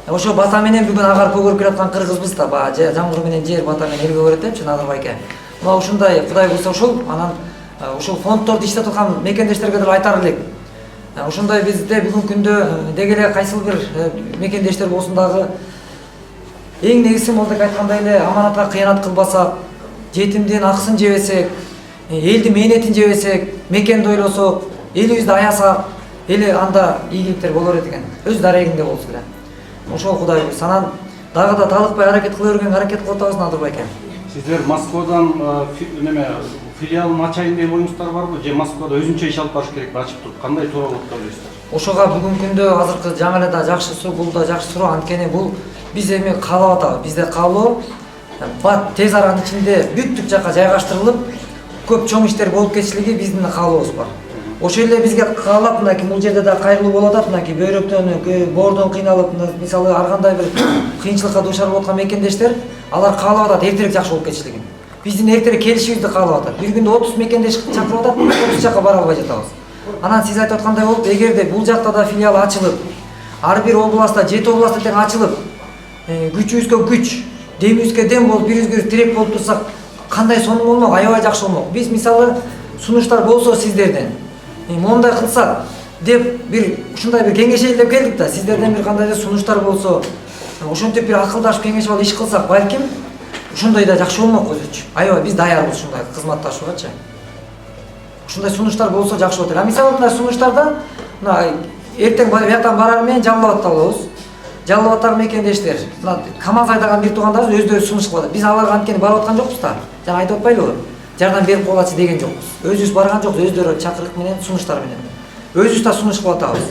ошо бата менен бүгүн агарып көгөрүп келаткан кыргызбыз да, баягы жамгыр менен жер бата менен эл көгөрөт депчи Надыр байке. Мына ушундай Кудай буйрса ушул, анан ушул фонддорду иштеп аткан мекендештерге деле айтар элек. Ошондой бизде бүгүнкү күндө деги эле кайсыл бир мекендештер болсун дагы эң негизги молдок айткандай эле аманатка кыянат кылбасак, жетимдин акысын жебесек, элдин мээнетин жебесек, мекенди ойлосок, элибизди аясак, эли анда ийгиликтер болор экен. Өз дарегинде болсо эле. Ошол Кудай буйрса. Анан дагы да талыкпай аракет кыла берген аракет кылып атабыз Надырбай экен. Сиздер Москвадан неме филиалын ачайын деп оюңуздар барбы? Же Москвада өзүнчө иш алып барыш керек ачып туруп кандай туура болот деп ойлойсуздар? Ошого бүгүнкү күндө азыркы жаңы эле да жакшы суроо, бул да жакшы суроо. Анткени бул биз эми каалап атабыз. Бизде каалоо бат тез аранын ичинде бүттүк жака жайгаштырылып, көп чоң иштер болуп кетишлиги биздин каалообуз бар. Ошол эле бизге каалап мынакей бул жерде да кайгылуу болуп атат, мынакей бөйрөктөн, боордон кыйналып, мисалы ар кандай бир кыйынчылыкка дуушар болуп аткан мекендештер, алар каалап атат эртерээк жакшы болуп кетишлигин. Биздин эртерээк келишибизди каалап атат. Бир күндө 30 мекендеш чакырып атат, 30 жака бара албай жатабыз. Анан сиз айтып аткандай болуп, эгерде бул жакта да филиал ачылып, ар бир областта, 7 областта тең ачылып, күчүбүзгө күч, демибизге дем болуп, бирибизге тирек болуп турсак, кандай сонун болмок, аябай жакшы болмок. Биз мисалы сунуштар болсо сиздерден, мондай кылсак деп бир ушундай бир кеңешейин деп келдик да, сиздерден бир кандайдыр сунуштар болсо, ошентип бир акылдашып кеңешип алып иш кылсак, балким ушундай да жакшы болмок өзүчү. Аябай биз даярбыз ушундай кызматташуугачы. Ушундай сунуштар болсо жакшы болот эле. Мисалы мындай сунуштарда мына эртең бияктан барар менен Жалал абадта болобуз. Жалал абадтагы мекендештер, мына КамАЗ айдаган бир туугандарыбыз өздөрү сунуш кылып атат. Биз аларга анткени барып аткан жокпуз да. Жана айтып атпайлыбы? Жардам берип коелачы деген жокпуз. Өзүбүз барган жокпуз, өздөрү чакырык менен, сунуштар менен. Өзүбүз да сунуш кылып атабыз.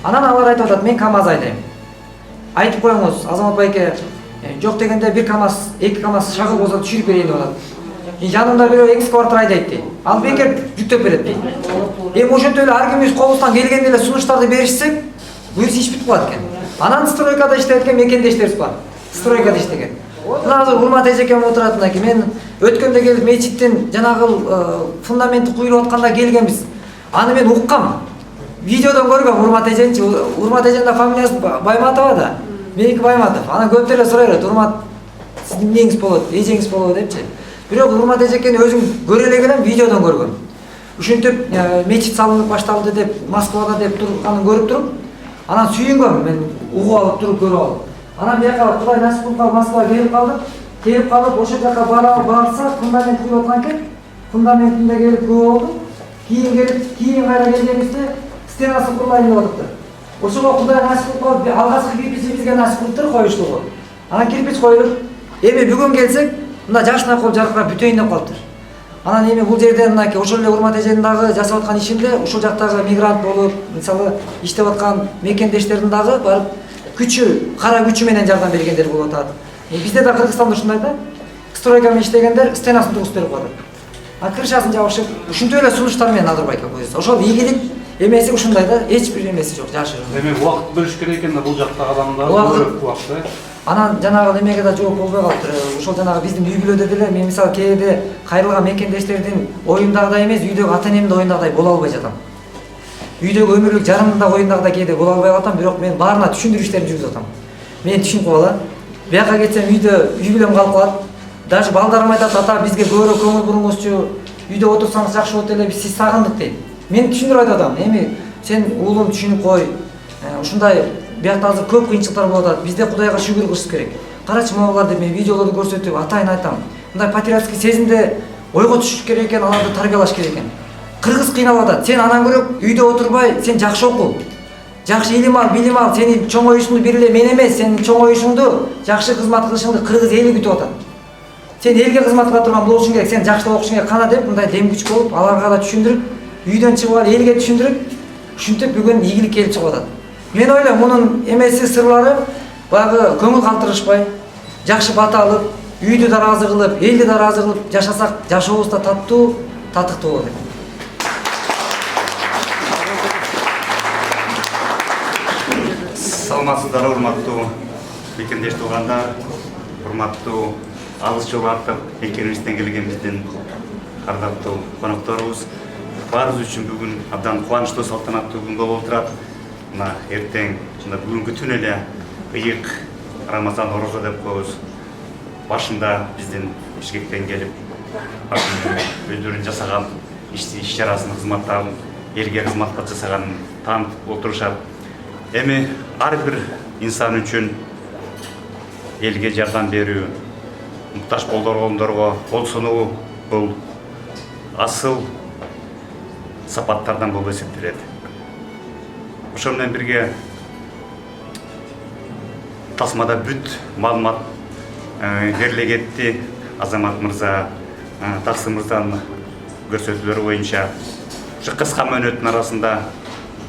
Анан алар айтып атат, мен КамАЗ айдайм. Айтып коюңуз, Азамат байке, жок дегенде бир КамАЗ, 2 КамАЗ шагыл болсо түшүрүп берейин деп атат. Жанымда бирөө экскаватор айдайт дейт. Ал бекер жүктөп берет дейт. Эми ошентип эле ар кимибиз колубуздан келгенде эле сунуштарды беришсек, буюрса иш бүтүп калат экен. Анан стройкада иштеп кеткен мекендештерибиз бар. Стройкада иштеген. Мына азыр Урмат эжекем отурат мынакей. Мен өткөндө келип мечиттин жанагы фундаменти куюлуп атканда келгенбиз. Аны мен уккам. Видеодон көргөм Урмат эженчи. Урмат эженин да фамилиясы Байматова да. Меники Байматов. Анан көптөр эле сурай берет. Урмат сиздин эмнеңиз болот, эжеңиз болобу депчи. Бирок Урмат эжекени өзүм көрө эле келем, видеодон көргөм. Ушинтип мечит салынып башталды деп, Москвада деп турганын көрүп туруп, анан сүйүнгөм мен угуп алып туруп көрүп алып. Анан бияка Кудай насип кылып калып Москвага келип калдык. Келип калып ошол жака барса, фундамент куюп аткан экен. Фундаментинде келип көрүп болду. Кийин кайра келгенибизде стенасын курулайын деп атыптыр. Ошого Кудай насип кылып калып алгачкы кирпичи бизге насип кылыптыр коюштугу. Анан кирпич коюлуп, эми бүгүн келсек, мына жашына коюп жаркырап бүтөйүн деп калыптыр. Анан эми бул жерден мынакей ошол эле Урмат эженин дагы жасап аткан ишинде ушул жактагы мигрант болуп, мисалы иштеп аткан мекендештердин дагы барып күчү, кара күчү менен жардам бергендер болуп атат. Бизде да Кыргызстанда ушундай да. Стройка менен иштегендер стенасын тугузуп берип коет. Крышасын жабышып, ушинтип эле сунуштар менен Надырбай экен койсо. Ошол ийгилик эмеси ушундай да, эч бир эмеси жок, жашырын. Эми убакыт бөлүш керек экен да бул жактагы адамдар көп убакыт. Анан жанагы немеге да жооп болбой калыптыр. Ошол жанагы биздин үй бүлөдө деле мен мисалы кээде кайрылган мекендештердин оюндагыдай эмес, үйдөгү ата энемдин оюндагыдай боло албай жатам. Үйдөгү өмүрлүк жарымдын да оюндагыдай кээде боло албай калатам, бирок мен баарына түшүндүрүү иштерин жүргүзүп атам. Мен түшүнүп калам. Бияка кетсем үйдө үй бүлөм калып калат. Даже балдарым айтат, ата бизге көбүрөөк көңүл буруңузчу, үйдө отурсаңыз жакшы болот эле, биз сизди сагындык дейт. Мен түшүндүрүп айтып атам. Эми сен уулум түшүнүп кой. Ушундай биякта азыр көп кыйынчылыктар болуп атат. Бизде Кудайга шүгүр кылыш керек. Карачы могулар деп мен видеолорду көрсөтүп атайын айтам. Мындай патриотский сезимде ойго түшүш керек экен, аларды тарбиялаш керек экен. Кыргыз кыйналып атат. Сен анан көрөк үйдө отурбай, сен жакшы оку. Жакшы илим ал, билим ал. Сени чоң оюшуңду бир эле мен эмес, сенин чоң оюшуңду, жакшы кызмат кылышыңды Кыргыз эли күтүп атат. Сен элге кызмат кыла турган болушуң керек, сен жакшылап окушуң керек кана деп мындай дем күч болуп, аларга да түшүндүрүп, үйдөн чыгып алып элге түшүндүрүп, ушинтип бүгүн ийгилик келип чыгып атат. Мен ойлойм, мунун эмеси сырлары баягы көңүл калтырышпай, жакшы бата алып, үйдү да ыраазы кылып, элди да ыраазы кылып жашасак, жашообуз да таттуу, татыктуу болот экен. Саламатсыздар, урматтуу мекендеш туугандар, урматтуу алыс жол артып экенибизден келген биздин ардактуу конокторубуз. Баарыбыз үчүн бүгүн абдан кубанычтуу салтанаттуу күн болуп турат. Мына эртең бүгүнкү түн эле ыйык Рамазан орозо деп коебуз. Башында биздин Бишкектен келип, өздөрүнүн жасаган иш чарасын, кызматтарын элге кызмат жасаганын таанытып отурушат. Эми ар бир инсан үчүн элге жардам берүү, муктаж болдоргондорго кол сунуу бул асыл сапаттардан болуп эсептелет. Ошол менен бирге тасмада бүт маалымат бериле кетти. Азамат мырза, Таксым мырзанын көрсөтүүлөрү боюнча ушу кыска мөөнөттүн арасында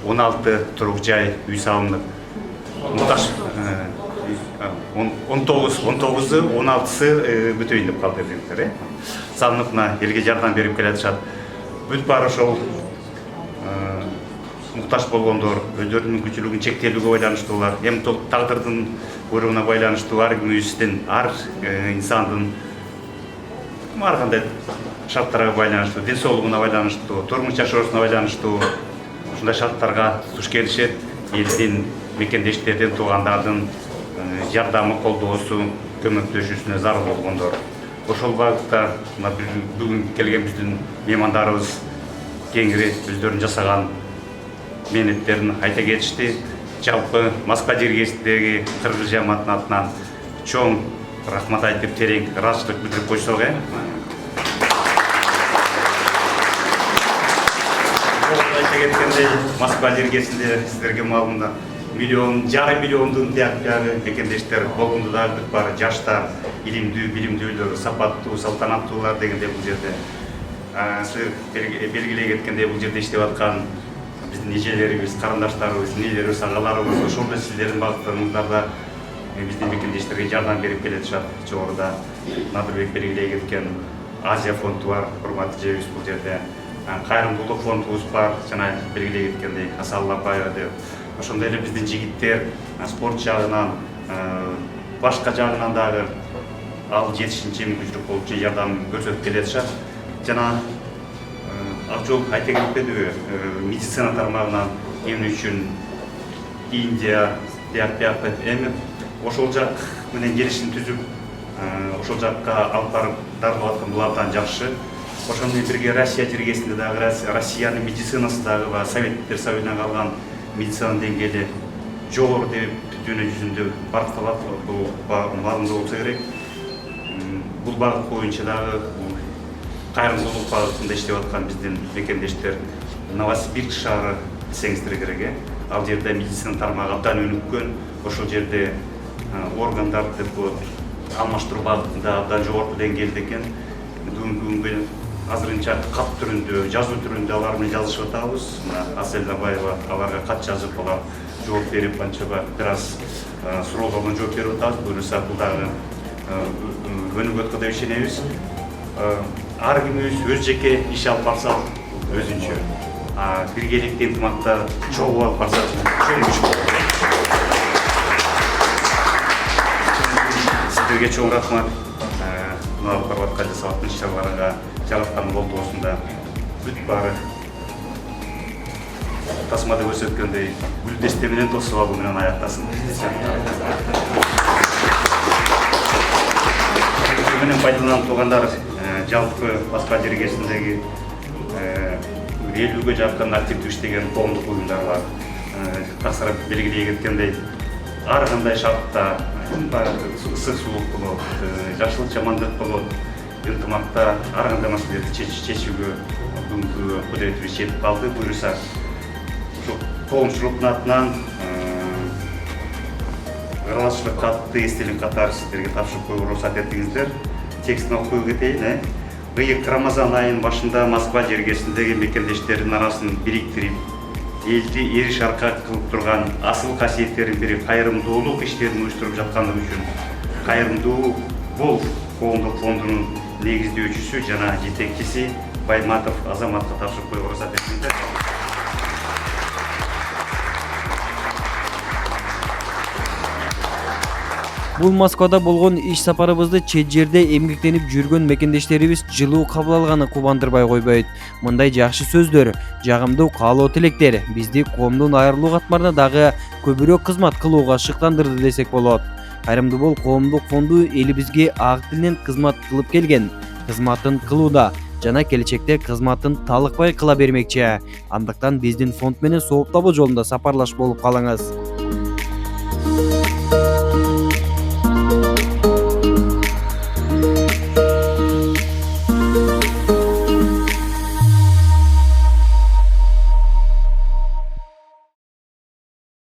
16 турук жай үй салынып, 19'ы 16'сы бүтөйүн деп калды дегендер. Салынып элге жардам берип келатышат. Бүт баары ошол муктаж болгондор, өздөрүнүн мүмкүнчүлүгүн чектелүүгө байланыштуулар, эми тагдырдын буйругуна байланыштуу ар кимибиздин, ар инсандын ар кандай шарттарга байланыштуу, ден соолугуна байланыштуу, турмуш жашоосуна байланыштуу ушундай шарттарга туш келишет. Элдин, мекендештердин, туугандардын жардамы, колдоосу, көмөктөшүүсүнө зарыл болгондор. Ошол багытта бүгүн келген биздин меймандарыбыз кеңири өздөрүнүн жасаган мээнеттерин айта кетишти. Жалпы Москва жергесиндеги кыргыз жамаатынын атынан чоң рахмат айтып, терең ыраазычылык билдирип койсок. Айта кеткендей, Москва жергесинде сиздерге маалымда жарым миллиондун биягы мекендештер болгонду дагы бүт баары жаштар, илимдүү, билимдүүлөр, сапаттуу, салтанаттуулар дегенде бул жерде сиз белгилей кеткендей бул жерде иштеп аткан биздин эжелерибиз, карындаштарыбыз, энелерибиз, агаларыбыз, ошол эле сиздердин багыттарыңыздарда биздин мекендештерге жардам берип келатышат. Жогоруда Надырбек белгилей кеткен Азия фонду бар, урматтуу жебиз бул жерде. Кайрымдуулук фондубуз бар, жана белгилей кеткендей Асал Лапаева деп. Ошондой эле биздин жигиттер спорт жагынан, башка жагынан дагы ал жетишинче мүмкүнчүлүк болчу жардам көрсөтүп келатышат. Жана ак жол айта кетпедиби, медицина тармагынан эмне үчүн Индия, бияк эми ошол жак менен келишим түзүп, ошол жакка алып барып дарылап аткан бул абдан жакшы. Ошол менен бирге Россия жергесинде дагы Россиянын медицинасы дагы Советтер Союзунан калган медицина деңгээли жогору деп дүйнө жүзүндө баркталат. Бул маалымдуу болсо керек. Бул багыт боюнча дагы кайрымдуулук багытында иштеп аткан биздин мекендештер Новосибирск шаары десеңиздер керек. Ал жерде медицина тармагы абдан өнүккөн. Ошол жерде органдар деп алмаштыруу багытында абдан жогорку деңгээлде экен. Бүгүнкү азырынча кат түрүндө, жазуу түрүндө алар менен жазышып атабыз. Асел Лапаева аларга кат жазып, алар жооп берип, анчаба бир аз суроолордон жооп берип атабыз. Буюрса бул дагы өнүгүп аткан деп ишенебиз. Ар кимибиз өз жеке иш алып барсак өзүнчө, биргеликте ынтымакта чогуу алып барсак чоң күч болот. Сиздерге чоң рахмат. Алып барып аткан жасап аткан иш-чараларга, жараткан колдоосунда бүт баары тасмада көрсөткөндөй гүлдесте менен тосуп алуу менен аяктасын. Менен пайдаланып тургандар жалпы Москва жергесиндеги 50ге жакын активдүү иштеген коомдук уюмдар бар. Таксыр белгилей кеткендей, ар кандай шартта ысык суулук болот, жакшылык жамандык болот, ынтымакта ар кандай маселелерди чечүүгө бүгүнкү кудуретибиз жетип калды. Буюрса ушул коомчулуктун атынан ыраазычылык катты эстелик катары сиздерге тапшырып коюуга уруксат этиңиздер. Текстин окуп кетейин. Быйыл Рамазан айынын башында Москва жергесиндеги мекендештердин арасын бириктирип, элди эриш арка кылып турган асыл касиеттердин бири кайрымдуулук иштерин уюштуруп жаткандыгы үчүн Кайрымдуу Бол коомдук фондунун негиздөөчүсү жана жетекчиси Байматов Азаматка тапшырып коюуга уруксат этиңиздер. Бул Москвада болгон иш сапарыбызды чет жерде эмгектенип жүргөн мекендештерибиз жылуу кабыл алганы кубандырбай койбойт. Мындай жакшы сөздөр, жагымдуу каалоо тилектер бизди коомдун айрылуу катмарына дагы көбүрөөк кызмат кылууга шыктандырды десек болот. Кайрымдуу Бол коомдук фонду элибизге ак тилинен кызмат кылып келген, кызматын кылууда. жана келечекте кызматын талыкпай кыла бермекчи. Андыктан биздин фонд менен сооп табуу жолунда сапарлаш болуп калыңыз.